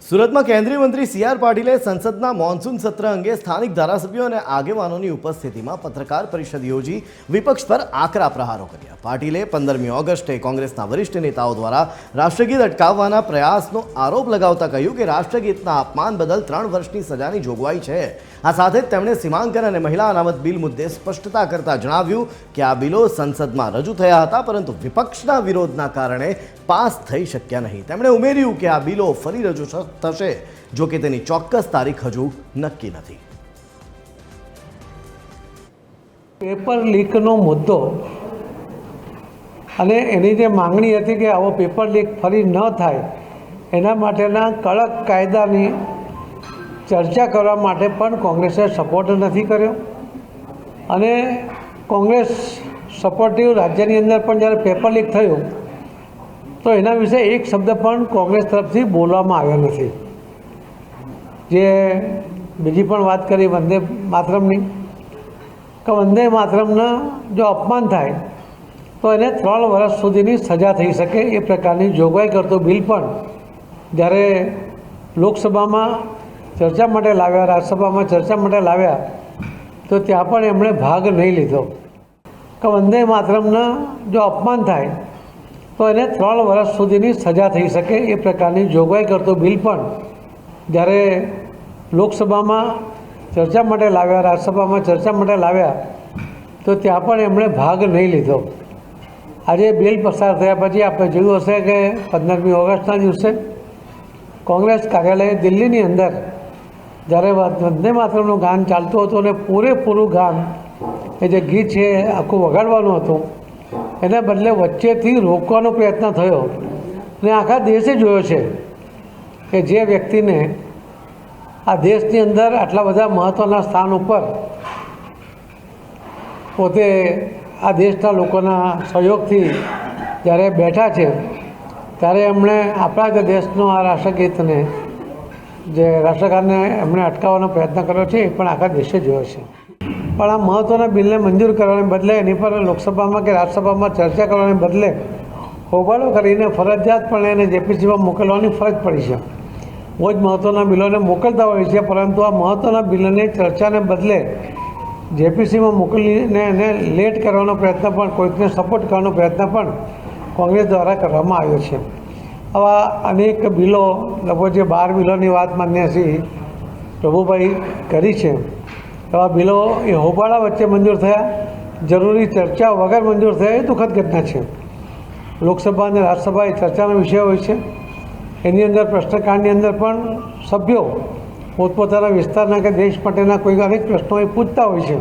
સુરતમાં કેન્દ્રીય મંત્રી સી.આર. પાટીલે સંસદના મોન્સૂન સત્ર અંગે સ્થાનિક ધારાસભ્યો અને આગેવાનોની ઉપસ્થિતિમાં પત્રકાર પરિષદ યોજી વિપક્ષ પર આકરા પ્રહારો કર્યા. પાટીલે 15મી ઓગસ્ટે કોંગ્રેસના વરિષ્ઠ નેતાઓ દ્વારા રાષ્ટ્રગીત અટકાવવાના પ્રયાસનો આરોપ લગાવતા કહ્યું કે રાષ્ટ્રગીતના અપમાન બદલ 3 વર્ષની સજાની જોગવાઈ છે. આ સાથે જ તેમણે સીમાંકન અને મહિલા અનામત બિલ મુદ્દે સ્પષ્ટતા કરતા જણાવ્યું કે આ બિલો સંસદમાં રજૂ થયા હતા, પરંતુ વિપક્ષના વિરોધના કારણે પાસ થઈ શક્યા નહીં. તેમણે ઉમેર્યું કે આ બિલો ફરી રજૂ થશે, જો કે તેની ચોક્કસ તારીખ હજુ નક્કી નથી. પેપર લીકનો મુદ્દો અને એની જે માંગણી હતી કે આવો પેપર લીક ફરી ન થાય એના માટેના કડક કાયદાની ચર્ચા કરવા માટે પણ કોંગ્રેસે સપોર્ટ નથી કર્યો. અને કોંગ્રેસ સપોર્ટિવ રાજ્યની અંદર પણ જ્યારે પેપર લીક થયું તો એના વિશે એક શબ્દ પણ કોંગ્રેસ તરફથી બોલવામાં આવ્યો નથી. જે બીજી પણ વાત કરી વંદે માતરમની, કે વંદે માતરમના જો અપમાન થાય તો એને 3 વર્ષ સુધીની સજા થઈ શકે એ પ્રકારની જોગવાઈ કરતો બિલ પણ જ્યારે લોકસભામાં ચર્ચા માટે લાવ્યા, રાજ્યસભામાં ચર્ચા માટે લાવ્યા તો ત્યાં પણ એમણે ભાગ નહીં લીધો. કે વંદે માતરમના જો અપમાન થાય તો એને 3 વર્ષ સુધીની સજા થઈ શકે એ પ્રકારની જોગવાઈ કરતો બિલ પણ જ્યારે લોકસભામાં ચર્ચા માટે લાવ્યા, રાજ્યસભામાં ચર્ચા માટે લાવ્યા તો ત્યાં પણ એમણે ભાગ નહીં લીધો. આજે બિલ પસાર થયા પછી આપણે જોયું હશે કે 15મી ઓગસ્ટના દિવસે કોંગ્રેસ કાર્યાલય દિલ્હીની અંદર જ્યારે વંદે માતરમનું ગાન ચાલતું હતું અને પૂરેપૂરું ગાન એ જે ગીત છે આખું વગાડવાનું હતું, એના બદલે વચ્ચેથી રોકવાનો પ્રયત્ન થયો. અને આખા દેશે જોયો છે કે જે વ્યક્તિને આ દેશની અંદર આટલા બધા મહત્ત્વના સ્થાન ઉપર પોતે આ દેશના લોકોના સહયોગથી જ્યારે બેઠા છે ત્યારે એમણે આપણા જ દેશનો આ રાષ્ટ્રગીતને જે રાષ્ટ્રગાનને એમણે અટકાવવાનો પ્રયત્ન કર્યો છે એ પણ આખા દેશે જોયો છે. પણ આ મહત્ત્વના બિલને મંજૂર કરવાને બદલે એની પર લોકસભામાં કે રાજ્યસભામાં ચર્ચા કરવાને બદલે હોબાળો કરીને ફરજિયાતપણે એને જેપીસીમાં મોકલવાની ફરજ પડી છે. બહુ જ મહત્ત્વના બિલોને મોકલતા હોય છે, પરંતુ આ મહત્ત્વના બિલને ચર્ચાને બદલે જેપીસીમાં મોકલીને એને લેટ કરવાનો પ્રયત્ન પણ, કોઈકને સપોર્ટ કરવાનો પ્રયત્ન પણ કોંગ્રેસ દ્વારા કરવામાં આવ્યો છે. આવા અનેક બિલો, લગભગ જે 12 બિલોની વાત માન્ય શ્રી પ્રભુભાઈ કરી છે, એવા બિલો એ હોબાળા વચ્ચે મંજૂર થયા, જરૂરી ચર્ચા વગર મંજૂર થયા એ દુઃખદ ઘટના છે. લોકસભા અને રાજ્યસભા એ ચર્ચાનો વિષય હોય છે. એની અંદર પ્રશ્નકાળની અંદર પણ સભ્યો પોતપોતાના વિસ્તારના કે દેશ માટેના કોઈ અનેક પ્રશ્નો એ પૂછતા હોય છે.